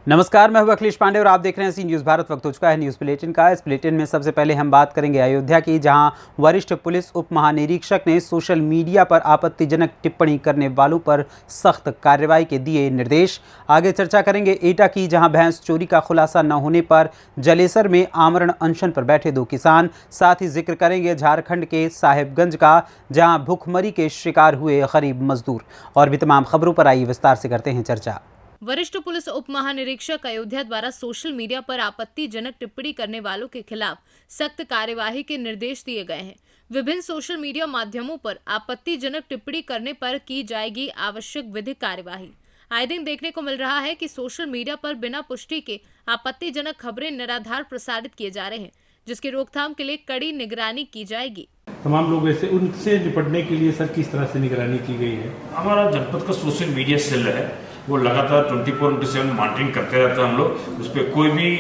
नमस्कार, मैं हूं अखिलेश पांडे और आप देख रहे हैं सी न्यूज़ भारत। वक्त हो चुका है न्यूज़ बुलेटिन का। इस बुलेटिन में सबसे पहले हम बात करेंगे अयोध्या की, जहां वरिष्ठ पुलिस उप महानिरीक्षक ने सोशल मीडिया पर आपत्तिजनक टिप्पणी करने वालों पर सख्त कार्रवाई के दिए निर्देश। आगे चर्चा करेंगे एटा की, जहां भैंस चोरी का खुलासा न होने पर जलेसर में आमरण अनशन पर बैठे 2 किसान। साथ ही जिक्र करेंगे झारखंड के साहिबगंज का, जहां भूखमरी के शिकार हुए गरीब मजदूर। और भी तमाम खबरों पर आइए विस्तार से करते हैं चर्चा। वरिष्ठ पुलिस उप महानिरीक्षक अयोध्या द्वारा सोशल मीडिया पर आपत्तिजनक टिप्पणी करने वालों के खिलाफ सख्त कार्यवाही के निर्देश दिए गए हैं। विभिन्न सोशल मीडिया माध्यमों पर आपत्तिजनक टिप्पणी करने पर की जाएगी आवश्यक विधिक कार्यवाही। आए दिन देखने को मिल रहा है कि सोशल मीडिया पर बिना पुष्टि के आपत्तिजनक खबरें निराधार प्रसारित किए जा रहे हैं, जिसकी रोकथाम के लिए कड़ी निगरानी की जाएगी। तमाम लोग ऐसे उनसे निपटने के लिए सर किस तरह से निगरानी की गई है? हमारा जनपद का सोशल मीडिया सेल है, वो लगातार 24/7 मॉनिटरिंग करते रहते हैं। हम लोग उस पर कोई भी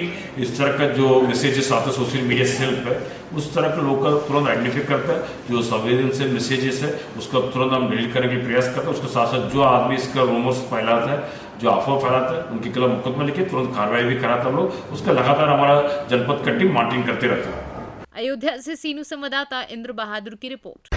इस तरह का जो मैसेजेस आते हैं सोशल मीडिया सेल पर, उस तरह के लोग का तुरंत आइडेंटिफाई करता है। जो संवेदनशील मैसेजेस है उसका तुरंत हम डिलीट करने की प्रयास करते हैं। उसके साथ साथ जो आदमी इसका रूमर्स फैलाता है, जो अफवाह फैलाता है, उनके खिलाफ मुकदमा लिखे तुरंत कार्रवाई भी कराते हैं हम लोग। उसका लगातार हमारा जनपद का टीम मॉनिटरिंग करते रहता है। अयोध्या से सीनू संवाददाता इंद्र बहादुर की रिपोर्ट।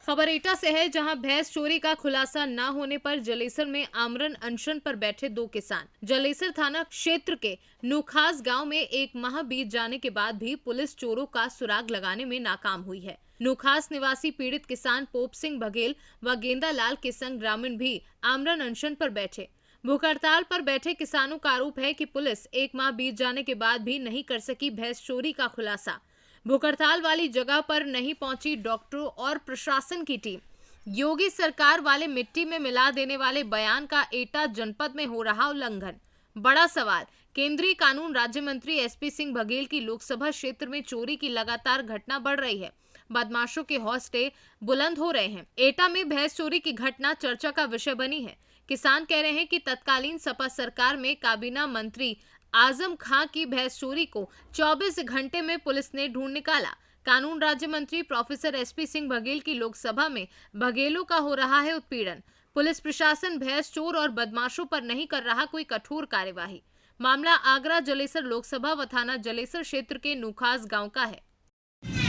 खबर एटा से है, जहां भैंस चोरी का खुलासा न होने पर जलेसर में आमरण अनशन पर बैठे 2 किसान। जलेसर थाना क्षेत्र के नुखास गांव में 1 माह बीत जाने के बाद भी पुलिस चोरों का सुराग लगाने में नाकाम हुई है। नुखास निवासी पीड़ित किसान पोप सिंह बघेल व गेंदा लाल के संग ग्रामीण भी आमरण अनशन पर बैठे। भूख हड़ताल पर बैठे किसानों का आरोप है कि पुलिस 1 माह बीत जाने के बाद भी नहीं कर सकी भैंस चोरी का खुलासा। भूख हड़ताल वाली जगह पर नहीं पहुंची डॉक्टरों और प्रशासन की टीम। योगी सरकार वाले मिट्टी में मिला देने वाले बयान का एटा जनपद में हो रहा उल्लंघन। बड़ा सवाल, केंद्रीय कानून राज्य मंत्री एसपी सिंह बघेल की लोकसभा क्षेत्र में चोरी की लगातार घटना बढ़ रही है। बदमाशों के हौसले बुलंद हो रहे हैं। एटा में भैंस चोरी की घटना चर्चा का विषय बनी है। किसान कह रहे हैं कि तत्कालीन सपा सरकार में काबीना मंत्री आजम खां की भैंस चोरी को 24 घंटे में पुलिस ने ढूंढ निकाला। कानून राज्य मंत्री प्रोफेसर एसपी सिंह बघेल की लोकसभा में बघेलों का हो रहा है उत्पीड़न। पुलिस प्रशासन भैंस चोर और बदमाशों पर नहीं कर रहा कोई कठोर कार्यवाही। मामला आगरा जलेसर लोकसभा व थाना जलेसर क्षेत्र के नुखास गांव का है।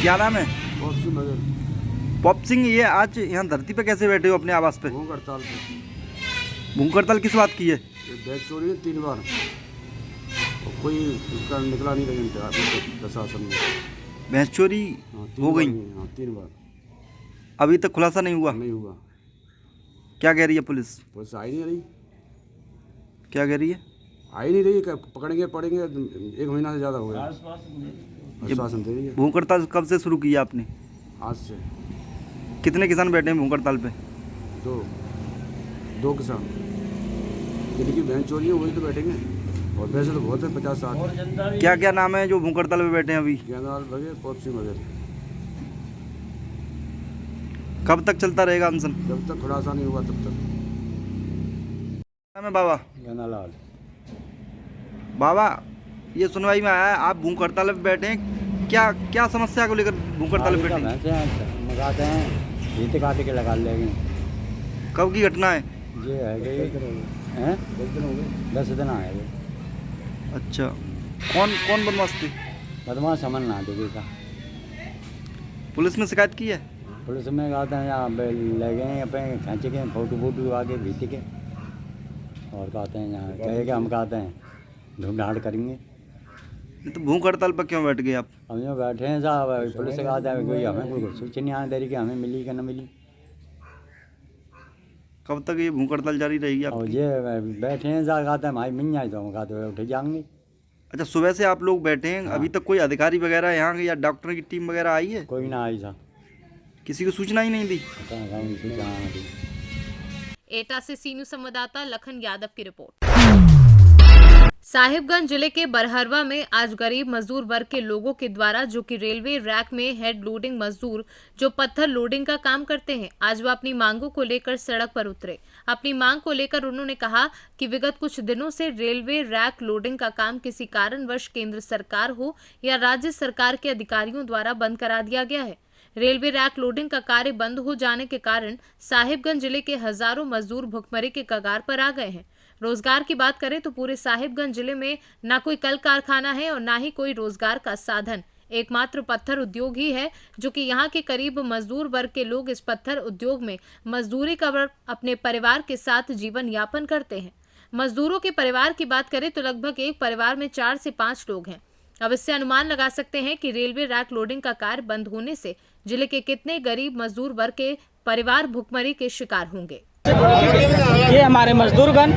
क्या नाम है? पॉप सिंह, ये आज यहाँ धरती पे कैसे बैठे हो अपने आवास पे? भूख हड़ताल पे। भूख हड़ताल किस बात की है? भैंस चोरी है 3 बार और कोई उसका निकला नहीं रहा प्रशासन में। भैंस चोरी हो गई? हाँ, 3 बार। अभी तक खुलासा नहीं हुआ? नहीं हुआ। क्या कह रही है पुलिस? पुलिस आई नहीं रही। क्या कह रही है? आई नहीं रही, पकड़ेंगे 1 महीना से ज़्यादा हो गया। आश्वासन दे रही है। भूख हड़ताल कब से शुरू किया आपने? आज से। कितने किसान बैठे हैं भूख हड़ताल पे? 2 किसान। जिनकी भैंस चोरी है वही तो बैठेंगे, और वैसे तो बहुत है 50-60। क्या क्या नाम है जो भूख हड़ताल पे बैठे हैं अभी? गेंदालाल बघेल, पोप सिंह बघेल। कब तक चलता रहेगा अनशन? जब तक खुलासा नहीं हुआ तब तक। नाम है बाबा? गेंदालाल। बाबा, ये सुनवाई में आया है आप भूख हड़ताल पे बैठे हैं, क्या क्या समस्या को लेकर भूख हड़ताल पे बैठे हैं? मंगाते हैं, भीते काटे के लगा लेंगे। कब की घटना है ये है हैं? 10 दिन आए थे। अच्छा, कौन कौन बदमाश थे? बदमाश समझ ना देगी का। पुलिस में शिकायत की है? पुलिस में कहते हैं यहाँ ले गए अपने खींच के फोटो आगे भीती के, और कहते हैं यहाँ कहे हम कहते हैं ढूंढ ढांड करेंगे। तो भूख हड़ताल पर क्यों बैठ गए आप? हम यहाँ बैठे हैं साहब, पुलिस से कहते हैं कोई हमें कोई सूचना नहीं आने दे रही कि हमें मिली कि न मिली। कब तक ये भूख हड़ताल जारी रहेगी आपकी? और ये बैठे हैं साहब, कहते हैं भाई मिल जाए तो हम कहते हैं उठे जाएंगे। अच्छा, सुबह से आप लोग बैठे हैं, हाँ। अभी तक कोई अधिकारी वगैरह यहाँ के या डॉक्टर की टीम वगैरह आई है? कोई ना आई साहब। किसी को सूचना ही नहीं दी? पता नहीं सूचना आने दी। एटा से सीनू संवाददाता लखन यादव की रिपोर्ट। साहिबगंज जिले के बरहरवा में आज गरीब मजदूर वर्ग के लोगों के द्वारा, जो कि रेलवे रैक में हेड लोडिंग मजदूर जो पत्थर लोडिंग का काम करते हैं, आज वो अपनी मांगों को लेकर सड़क पर उतरे। अपनी मांग को लेकर उन्होंने कहा कि विगत कुछ दिनों से रेलवे रैक लोडिंग का काम किसी कारणवश केंद्र सरकार हो या राज्य सरकार के अधिकारियों द्वारा बंद करा दिया गया है। रेलवे रैक लोडिंग का कार्य बंद हो जाने के कारण साहिबगंज जिले के हजारों मजदूर भुखमरी के कगार पर आ गए हैं। रोजगार की बात करें तो पूरे साहिबगंज जिले में ना कोई कल कारखाना है और ना ही कोई रोजगार का साधन। एकमात्र पत्थर उद्योग ही है, जो कि यहाँ के करीब मजदूर वर्ग के लोग इस पत्थर उद्योग में मजदूरी कर अपने परिवार के साथ जीवन यापन करते हैं। मजदूरों के परिवार की बात करें तो लगभग एक परिवार में 4 से 5 लोग हैं। अब इससे अनुमान लगा सकते हैं कि रेलवे रैक लोडिंग का कार्य बंद होने से जिले के कितने गरीब मजदूर वर्ग के परिवार भुखमरी के शिकार होंगे। ये हमारे मजदूरगण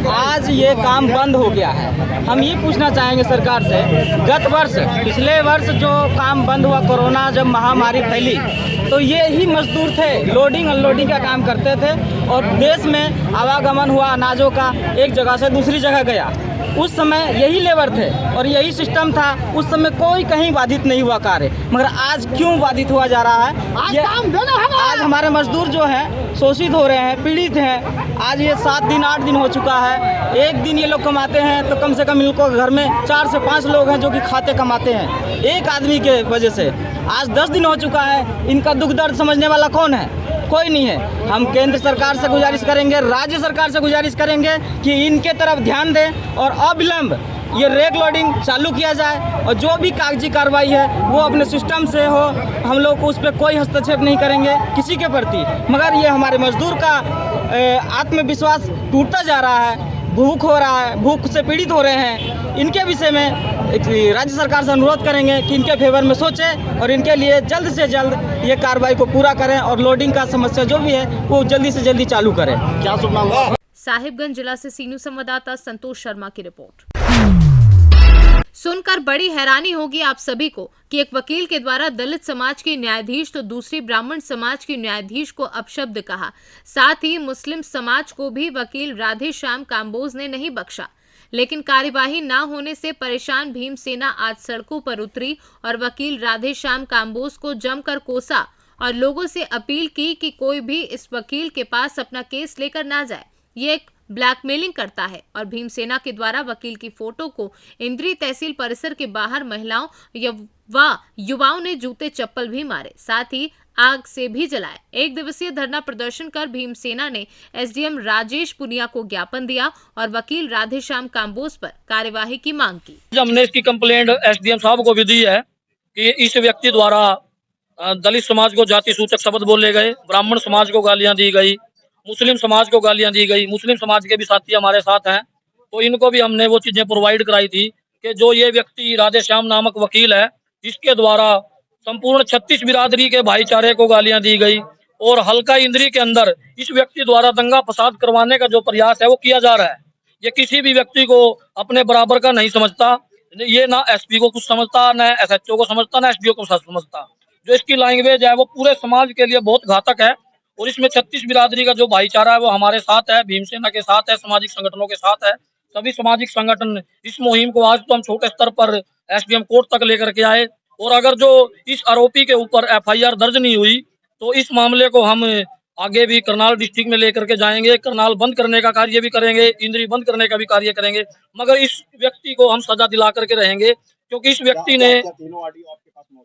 आज ये काम बंद हो गया है। हम ये पूछना चाहेंगे सरकार से, गत वर्ष पिछले वर्ष जो काम बंद हुआ, कोरोना जब महामारी फैली, तो ये ही मजदूर थे, लोडिंग अनलोडिंग का काम करते थे और देश में आवागमन हुआ अनाजों का, एक जगह से दूसरी जगह गया। उस समय यही लेबर थे और यही सिस्टम था। उस समय कोई कहीं बाधित नहीं हुआ कार्य, मगर आज क्यों बाधित हुआ जा रहा है? आज हमारे मजदूर जो हैं शोषित हो रहे हैं, पीड़ित हैं। आज ये 7 दिन 8 दिन हो चुका है। एक दिन ये लोग कमाते हैं तो कम से कम इनको घर में 4 से 5 लोग हैं जो कि खाते कमाते हैं एक आदमी के वजह से। आज 10 दिन हो चुका है। इनका दुख दर्द समझने वाला कौन है? कोई नहीं है। हम केंद्र सरकार से गुजारिश करेंगे, राज्य सरकार से गुजारिश करेंगे कि इनके तरफ ध्यान दें और अविलंब ये रेक लोडिंग चालू किया जाए और जो भी कागजी कार्रवाई है वो अपने सिस्टम से हो। हम लोग को उस पर कोई हस्तक्षेप नहीं करेंगे किसी के प्रति। मगर ये हमारे मजदूर का आत्मविश्वास टूटता जा रहा है, भूख हो रहा है, भूख से पीड़ित हो रहे हैं। इनके विषय में राज्य सरकार से अनुरोध करेंगे कि इनके फेवर में सोचें और इनके लिए जल्द से जल्द ये कार्रवाई को पूरा करें और लोडिंग का समस्या जो भी है वो जल्दी से जल्दी चालू करें। क्या शुभ नाम? साहिबगंज जिला से सीनू संवाददाता संतोष शर्मा की रिपोर्ट। सुनकर बड़ी हैरानी होगी आप सभी को कि एक वकील के द्वारा दलित समाज की न्यायाधीश तो दूसरी ब्राह्मण समाज की न्यायाधीश को अपशब्द कहा। साथ ही मुस्लिम समाज को भी वकील राधेश्याम काम्बोज ने नहीं बख्शा। लेकिन कार्यवाही न होने से परेशान भीमसेना आज सड़कों पर उतरी और वकील राधेश्याम काम्बोज को जमकर कोसा और लोगों से अपील की कि कोई भी इस वकील के पास अपना केस लेकर ना जाए। ये एक ब्लैकमेलिंग करता है और भीमसेना के द्वारा वकील की फोटो को इंद्री तहसील परिसर के बाहर महिलाओं व युवाओं ने जूते चप्पल भी मारे, साथ ही आग से भी जलाए। 1 दिवसीय धरना प्रदर्शन कर भीमसेना ने एसडीएम राजेश पुनिया को ज्ञापन दिया और वकील राधेश्याम काम्बोज पर कार्यवाही की मांग की। हमने इसकी कंप्लेंट एसडीएम साहब को भी दी है कि इस व्यक्ति द्वारा दलित समाज को जाति सूचक शब्द बोले गए, ब्राह्मण समाज को गालियां दी गई, मुस्लिम समाज को गालियां दी गई। मुस्लिम समाज के भी साथी हमारे साथ हैं, तो इनको भी हमने वो चीजें प्रोवाइड कराई थी कि जो ये व्यक्ति राधेश्याम नामक वकील है, इसके द्वारा संपूर्ण 36 बिरादरी के भाईचारे को गालियां दी गई और हल्का इंद्री के अंदर इस व्यक्ति द्वारा दंगा फसाद करवाने का जो प्रयास है वो किया जा रहा है। ये किसी भी व्यक्ति को अपने बराबर का नहीं समझता। ये ना एसपी को कुछ समझता, ना एसएचओ को समझता, ना एसडीओ को समझता। जो इसकी लैंग्वेज है वो पूरे समाज के लिए बहुत घातक है और इसमें 36 बिरादरी का जो भाईचारा है वो हमारे साथ है, भीमसेना के साथ है, सामाजिक संगठनों के साथ है। सभी सामाजिक संगठन इस मुहिम को आज तो हम छोटे स्तर पर एसडीएम कोर्ट तक लेकर के आए और अगर जो इस आरोपी के ऊपर एफआईआर दर्ज नहीं हुई तो इस मामले को हम आगे भी करनाल डिस्ट्रिक्ट में लेकर के जाएंगे। करनाल बंद करने का कार्य भी करेंगे, इंद्री बंद करने का भी कार्य करेंगे, मगर इस व्यक्ति को हम सजा दिला करके रहेंगे क्योंकि इस व्यक्ति ने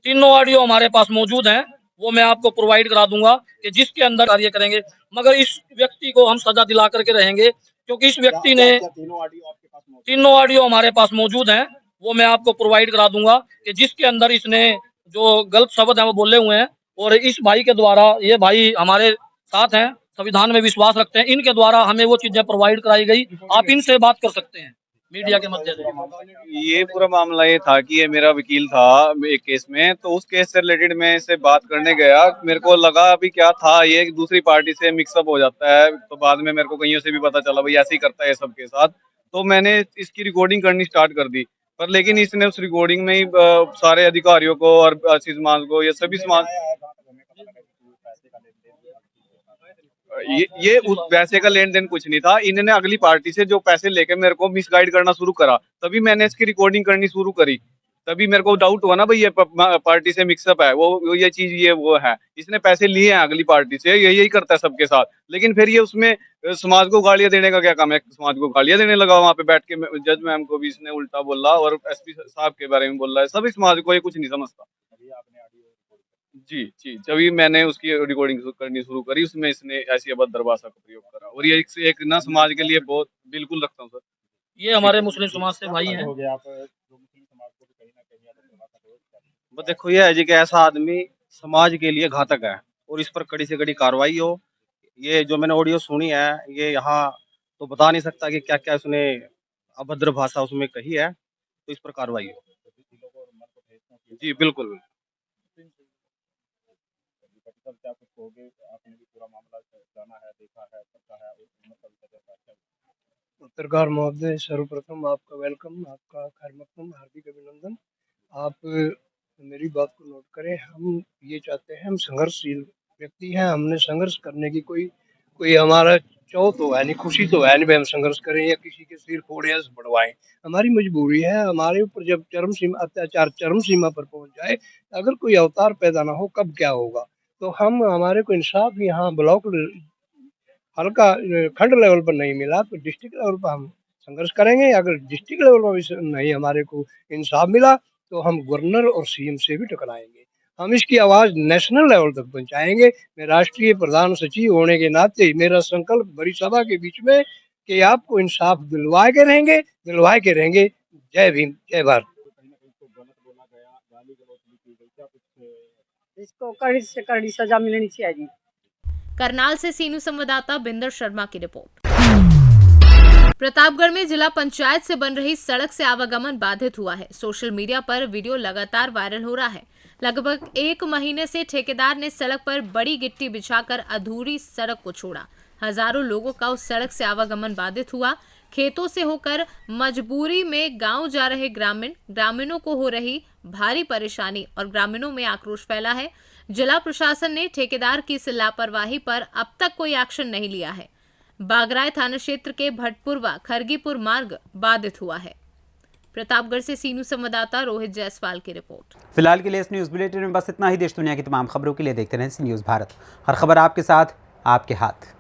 तीनों ऑडियो हमारे पास मौजूद हैं, वो मैं आपको प्रोवाइड करा दूंगा कि जिसके अंदर कार्य करेंगे, मगर इस व्यक्ति को हम सजा दिला करके रहेंगे क्योंकि इस व्यक्ति ने तीनों ऑडियो हमारे पास मौजूद हैं, वो मैं आपको प्रोवाइड करा दूंगा कि जिसके अंदर इसने जो गलत शब्द है वो बोले हुए हैं और इस भाई के द्वारा, ये भाई हमारे साथ हैं, संविधान में विश्वास रखते हैं, इनके द्वारा हमें वो चीजें प्रोवाइड कराई गई। आप इनसे बात कर सकते हैं मीडिया के माध्यम से। ये पूरा मामला ये था कि ये मेरा वकील था एक केस में, तो उस केस से रिलेटेड मैं इससे बात करने गया। मेरे को लगा अभी क्या था, ये दूसरी पार्टी से मिक्सअप हो जाता है, तो बाद में मेरे को कहीं से भी पता चला भाई ऐसे ही करता है सबके साथ, तो मैंने इसकी रिकॉर्डिंग करनी स्टार्ट कर दी। पर लेकिन इसने उस रिकॉर्डिंग में ही सारे अधिकारियों को और समाज को, ये सभी समाज ये उस पैसे का लेन देन कुछ नहीं था। इन्होंने अगली पार्टी से जो पैसे लेके मेरे को मिसगाइड करना शुरू करा, तभी मैंने इसकी रिकॉर्डिंग करनी शुरू करी। तभी मेरे को डाउट हुआ ना भाई ये पार्टी से मिक्सअप है, वो ये चीज ये वो है, इसने पैसे लिए हैं अगली पार्टी से, यही करता है सबके साथ। लेकिन फिर ये उसमें समाज को गालियां देने का क्या काम है, समाज को गालियां देने लगा वहां पे बैठ के। जज मैम को भी इसने उल्टा बोला और एसपी साहब के बारे में बोल रहा है, सभी समाज को ये कुछ नहीं समझता। जी जब मैंने उसकी रिकॉर्डिंग करनी शुरू करी उसमें इसने ऐसी अभद्र भाषा का प्रयोग करा और ये एक ना समाज के लिए बहुत बिल्कुल रखता हूँ सर। ये हमारे मुस्लिम समाज से भाई हैं। वो देखो ये है जी कि ऐसा आदमी समाज के लिए घातक है और इस पर कड़ी से कड़ी कार्रवाई हो। ये जो मैंने ऑडियो सुनी है ये यहाँ तो बता नहीं सकता कि क्या क्या उसने अभद्र भाषा उसमें कही है, तो इस पर कार्रवाई हो। जी बिल्कुल। पत्रकार महोदय, सर्वप्रथम आपका वेलकम, आपका खैर मकदम, हार्दिक अभिनंदन। आप मेरी बात को नोट करें। हम ये चाहते हैं, हम संघर्षशील व्यक्ति हैं, हमने संघर्ष करने की कोई हमारा चाव तो है नहीं, खुशी तो है नहीं भाई हम संघर्ष करें या किसी के सिर फोड़े या बढ़वाएं। हमारी मजबूरी है। हमारे ऊपर जब चरम सीमा अत्याचार चरम सीमा पर पहुंच जाए, अगर कोई अवतार पैदा ना हो कब क्या होगा। तो हमारे को इंसाफ यहाँ ब्लॉक हल्का खंड लेवल पर नहीं मिला तो डिस्ट्रिक्ट लेवल पर हम संघर्ष करेंगे। अगर डिस्ट्रिक्ट लेवल पर भी नहीं हमारे को इंसाफ मिला तो हम गवर्नर और सीएम से भी टकराएंगे। हम इसकी आवाज नेशनल लेवल तक पहुंचाएंगे। मैं राष्ट्रीय प्रधान सचिव होने के नाते मेरा संकल्प बड़ी सभा के बीच में कि आपको इंसाफ दिलवाए के रहेंगे। जय भीम, जय भारत। इसको कड़ी से कड़ी सजा मिलनी चाहिए। करनाल से सीनू संवाददाता बिंदर शर्मा की रिपोर्ट। प्रतापगढ़ में जिला पंचायत से बन रही सड़क से आवागमन बाधित हुआ है। सोशल मीडिया पर वीडियो लगातार वायरल हो रहा है। लगभग 1 महीने से ठेकेदार ने सड़क पर बड़ी गिट्टी बिछाकर अधूरी सड़क को छोड़ा। हजारों लोगों का उस सड़क से आवागमन बाधित हुआ। खेतों से होकर मजबूरी में गांव जा रहे ग्रामीणों को हो रही भारी परेशानी और ग्रामीणों में आक्रोश फैला है। जिला प्रशासन ने ठेकेदार की इस लापरवाही पर अब तक कोई एक्शन नहीं लिया है। बागराय थाना क्षेत्र के भटपुर व खरगीपुर मार्ग बाधित हुआ है। प्रतापगढ़ से सीनू संवाददाता रोहित जायसवाल की रिपोर्ट। फिलहाल के लिए इस न्यूज़ बुलेटिन में बस इतना ही। देश दुनिया की तमाम खबरों के लिए देखते रहें सी न्यूज़ भारत। हर खबर आपके साथ, आपके हाथ।